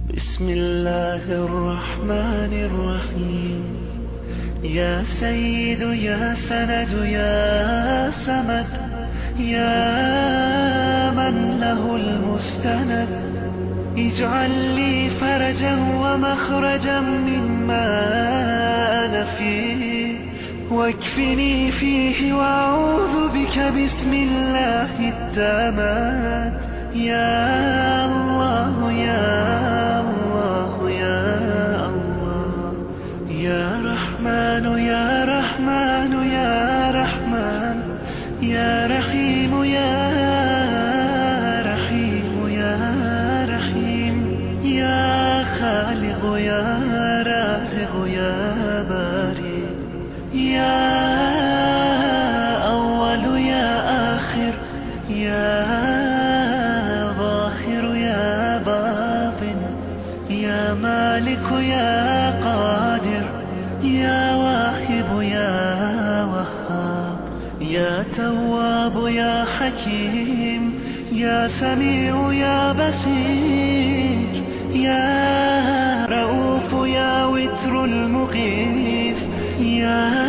بسم الله الرحمن الرحيم. يا سيد يا سند يا سمد، يا من له المستند، اجعل لي فرجا ومخرجا مما أنا فيه، واكفني فيه وأعوذ بك بسم الله التامات. يا الله يا الله يا الله، يا رحمن يا رحمن يا رحمن، يا رحيم يا رحيم يا رحيم، يا خالق يا رازق يا باري، يا أول يا آخر، يا ظاهر يا باطن، يا مالك يا قادر، يا واهب يا وهاب، يا تواب يا حكيم، يا سميع يا بصير، يا رؤوف يا وتر المغيث، يا